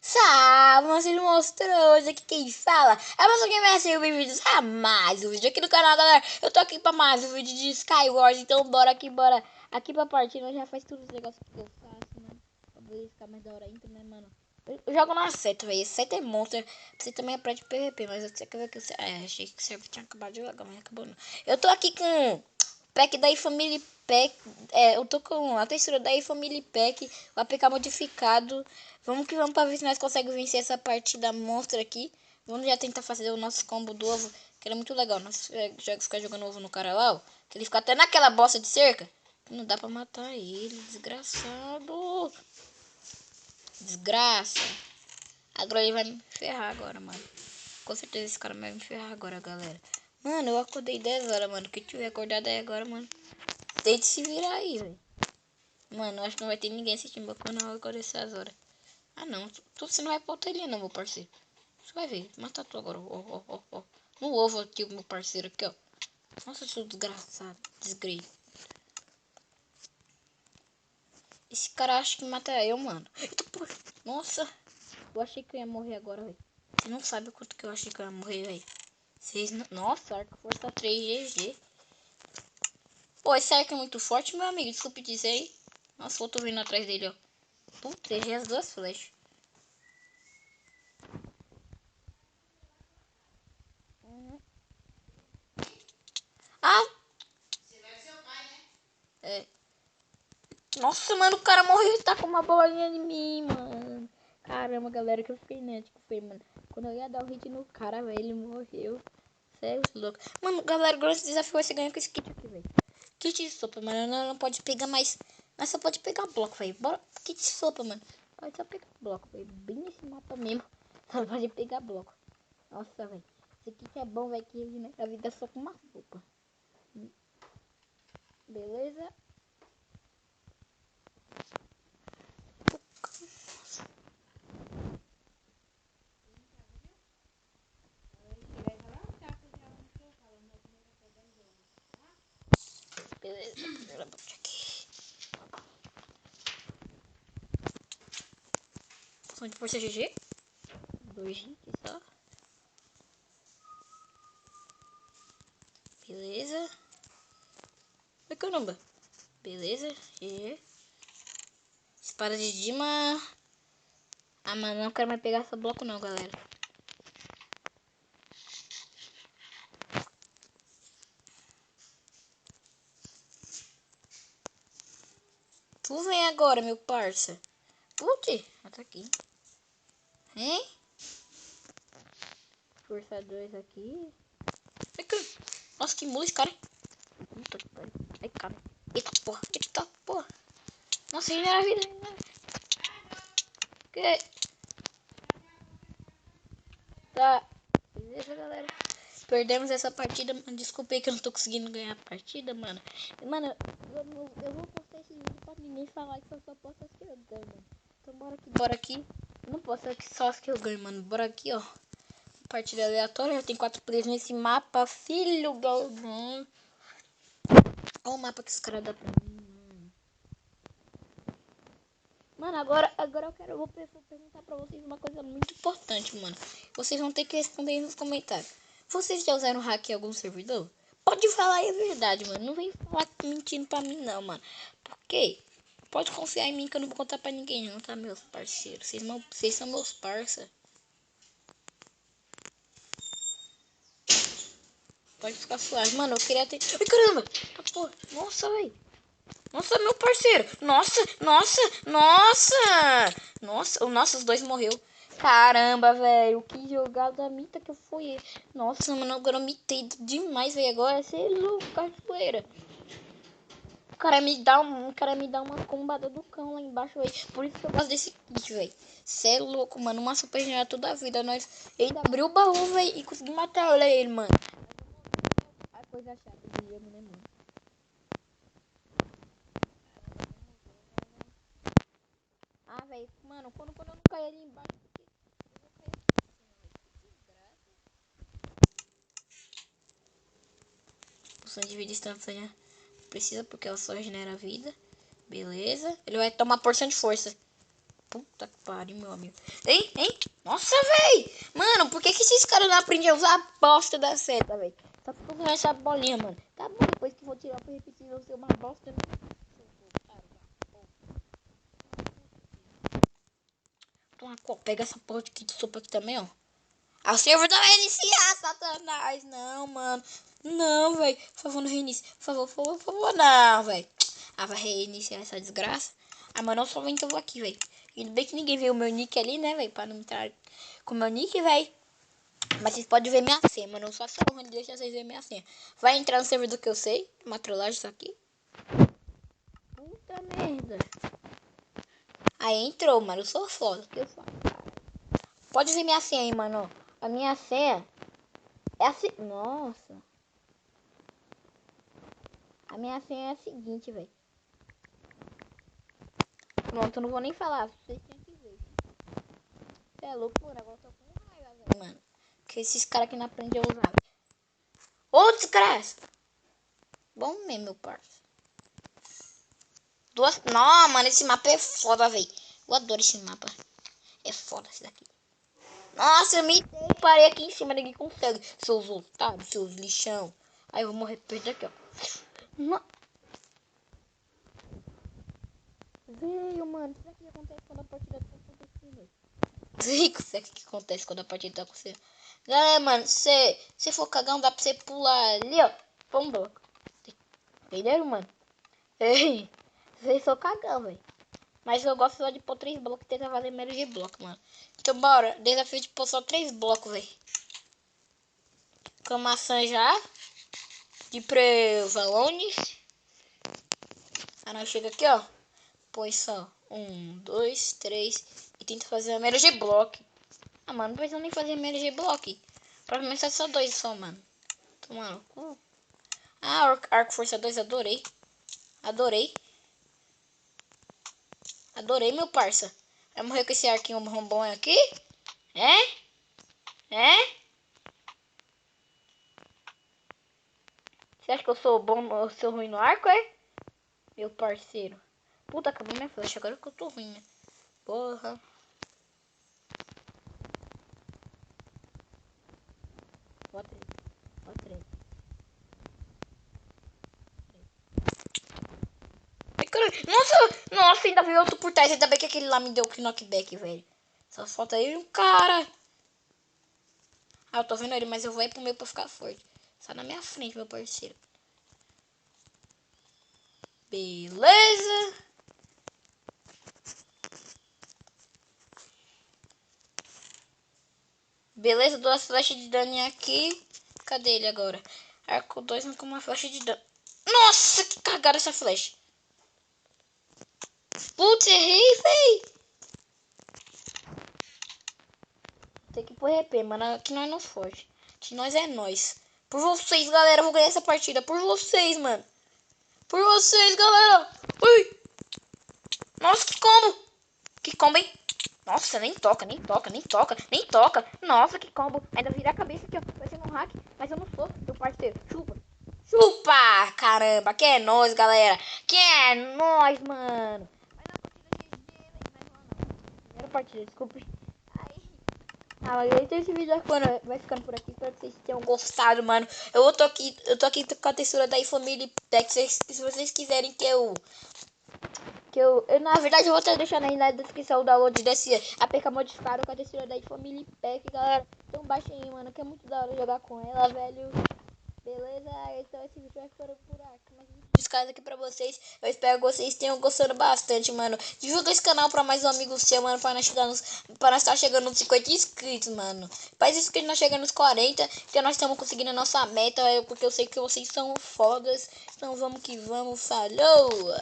Salve, ele mostrou hoje aqui quem fala. É você que vai ser bem-vindos a mais um vídeo aqui no canal, galera. Eu tô aqui pra mais um vídeo de Skywars, então bora aqui pra partida. Já faz todos os negócios que eu faço, mano. Pra poder ficar mais da hora ainda, né, mano? Eu jogo na seta, velho. Seta é monstro. Você também aprende PVP, mas eu quer ver que você. Achei que o server tinha acabado de jogar, mas acabou não. Eu tô aqui com pack da Family Pack. Eu tô com a textura da Family Pack, o APK modificado. Vamos que vamos pra ver se nós conseguimos vencer essa partida monstra aqui. Vamos já tentar fazer o nosso combo do ovo, que era muito legal. Nós ficar jogando ovo no cara lá, ó, que ele fica até naquela bosta de cerca. Não dá pra matar ele, desgraçado. Desgraça. Agora ele vai me ferrar agora, mano. Com certeza esse cara vai me ferrar agora, galera. Mano, eu acordei 10 horas, mano. Quem tiver acordado aí agora, mano, tente se virar aí, velho. Mano, eu acho que não vai ter ninguém assistindo meu canal agora essas horas. Ah, não. Você não vai pra outra linha, não, meu parceiro. Você vai ver. Mata tu agora. Ó. No ovo aqui, o meu parceiro aqui, ó. Nossa, seu desgraçado. Desgrei. Esse cara acha que mata eu, mano. Eita, porra. Nossa. Eu achei que eu ia morrer agora, velho. Você não sabe o quanto que eu achei que eu ia morrer, velho. Vocês não... Nossa, arco força 3 GG. Pô, esse arco é muito forte, meu amigo. Desculpe dizer aí. Nossa, eu tô vindo atrás dele, ó. Puta, errei as duas flechas. Ah! É. Nossa, mano, o cara morreu e tá com uma bolinha de mim, mano. Caramba, galera, que eu fiquei nético, foi, mano. Quando eu ia dar o hit no cara, velho, ele morreu. Sério, louco. Mano, galera, o grande desafio vai ser ganhar com esse kit aqui, velho. Kit de sopa, mano. Não pode pegar mais. Mas só pode pegar bloco, velho. Bora. Kit de sopa, mano. Pode só pegar bloco, velho. Bem nesse mapa mesmo. Só pode pegar bloco. Nossa, velho. Esse kit é bom, velho. Que né, a vida é só com uma sopa. Beleza? Beleza. Primeira bote aqui. Som de força GG. 2 hits só. Beleza. Ai, caramba. Beleza. GG. Espada de Dima. Ah, mano, não quero mais pegar esse bloco não, galera. Tu vem agora, meu parça. Putz, tá aqui. Hein? Força 2 aqui. Ai, nossa, que mula esse cara. Puta que pariu. Ai, cara. Eita porra. Nossa, ele era a vida. Que? Tá. Beleza, galera. Perdemos essa partida. Desculpa aí que eu não tô conseguindo ganhar a partida, mano. Mano, eu vou postar esse vídeo pra ninguém falar que eu só posso as que eu ganho, mano. Então bora aqui. Eu não posso só as que eu ganho, mano. Bora aqui, ó. Partida aleatória. Já tem 4 players nesse mapa. Filho do... Olha o mapa que os caras dão pra mim. Mano, agora eu vou perguntar pra vocês uma coisa muito importante, mano. Vocês vão ter que responder aí nos comentários. Vocês já usaram hack em algum servidor? Pode falar aí a verdade, mano. Não vem falar mentindo pra mim, não, mano. Por quê? Pode confiar em mim que eu não vou contar pra ninguém, não, tá, meus parceiros? Vocês são meus parça. Pode ficar suave. Mano, eu queria ter... Ai, caramba! Ah, porra. Nossa, velho. Nossa, meu parceiro. Nossa, os dois morreu. Caramba, velho. Que jogada mita que eu fui. Nossa, mano, agora eu mitei demais, velho. Agora você é louco, cachoeira. O cara me dá uma combada do cão lá embaixo, velho. Por isso que eu gosto desse kit, velho. Você é louco, mano. Uma super genial toda a vida. Nós ainda abriu o baú, velho. E consegui matar ele, mano. A coisa chata do jogo, né, mano? Ah, velho, mano, quando eu não caí ali embaixo, eu vou cair aqui, desgraça. Poção de vida instantânea precisa porque ela só regenera a vida. Beleza. Ele vai tomar porção de força. Puta que pariu, meu amigo. Hein? Nossa, véi. Mano, por que esses caras não aprendem a usar a bosta da seta, véi? Só ficam com essa bolinha, mano. Tá bom, depois que for tirar pra repetir, vai ser uma bosta. Toma, pega essa porra de sopa aqui também, ó. Ah, o server vai reiniciar, Satanás. Não, mano. Não, velho. Por favor, não reinicie. Por favor, não, velho. Ah, vai reiniciar essa desgraça. Ah, mano, eu só vou então aqui, velho. Ainda bem que ninguém viu o meu nick ali, né, velho? Pra não entrar com o meu nick, velho. Mas vocês podem ver minha senha, mano. Eu só onde deixa vocês verem minha senha. Vai entrar no server do que eu sei. Uma trollagem isso aqui. Puta merda. Aí entrou, mano. Eu sou foda. O que eu faço? Pode ver minha senha aí, mano. A minha senha é assim. Nossa. A minha senha é a seguinte, velho. Pronto, eu não vou nem falar. Vocês tinham que ver. Você é louco, mano. Agora eu tô com raiva, velho, mano. Porque esses caras que não aprendem a usar. Ô, desgraça. Bom mesmo, meu parça. Não, mano, esse mapa é foda, velho. Eu adoro esse mapa. É foda esse daqui. Nossa, eu me parei aqui em cima, ninguém consegue. Seus otários, seus lixão. Aí eu vou morrer perto aqui, ó. Veio, mano. Será que acontece quando a partida tá acontecendo? Rico, será que acontece quando a partida tá acontecendo? Galera, mano, se for cagão, dá pra você pular ali, ó. Vamos bloco. Entenderam, mano? Ei, vocês são cagão, velho. Mas eu gosto só de pôr 3 blocos e tentar fazer menos de bloco, mano. Então bora, desafio de pôr só 3 blocos, velho. Com a maçã já. De prevalones. Aí nós chega aqui, ó. Põe só 1, 2, 3. E tenta fazer menos de bloco. Ah, mano, não precisa nem fazer menos de bloco. Provavelmente é só 2 só, mano. Toma no cu. Ah, Arco Força 2, adorei. Adorei. Adorei, meu parça. Vai morrer com esse arquinho rombom aqui? É? Você acha que eu sou bom, eu sou ruim no arco, é? Meu parceiro. Puta, acabou minha flecha. Agora que eu tô ruim, né? Porra. Ó, 3. Ó, 3. Nossa, ainda veio outro por trás. Ainda bem que aquele lá me deu o knockback, velho. Só falta aí um cara. Ah, eu tô vendo ele, mas eu vou ir pro meio pra ficar forte. Só na minha frente, meu parceiro. Beleza. Beleza, 2 flechas de dano aqui. Cadê ele agora? Arco 2 com uma flecha de dano. Nossa, que cagada essa flecha. Putz, errei, véi. Tem que ir pro RP, mano. Aqui nós não foge. Aqui nós é nós. Por vocês, galera. Eu vou ganhar essa partida. Por vocês, mano. Por vocês, galera. Ui. Nossa, que combo. Que combo, hein? Nossa, nem toca. Nossa, que combo. Ainda virar a cabeça aqui, ó. Vai ser um hack. Mas eu não sou, meu parceiro. Chupa. Chupa. Caramba. Que é nós, galera. Que é nós, mano. Primeira partida, desculpa. Ah, então esse vídeo vai ficando por aqui. Espero que vocês tenham gostado, mano. Eu tô aqui com a textura da iFamily Pack. Se vocês quiserem na verdade, eu vou estar deixando aí na descrição o download desse APK modificado com a textura da iFamily Pack, galera. Então baixa aí, mano, que é muito da hora jogar com ela, velho. Beleza? Então esse vídeo vai ficando por aqui. Mais um descaso aqui pra vocês. Eu espero que vocês tenham gostado bastante, mano. Divulga esse canal pra mais um amigo seu, mano. Pra nós estar chegando nos 50 inscritos, mano. Faz isso que nós chegamos nos 40. Que nós estamos conseguindo a nossa meta, porque eu sei que vocês são fodas. Então vamos que vamos. Falou!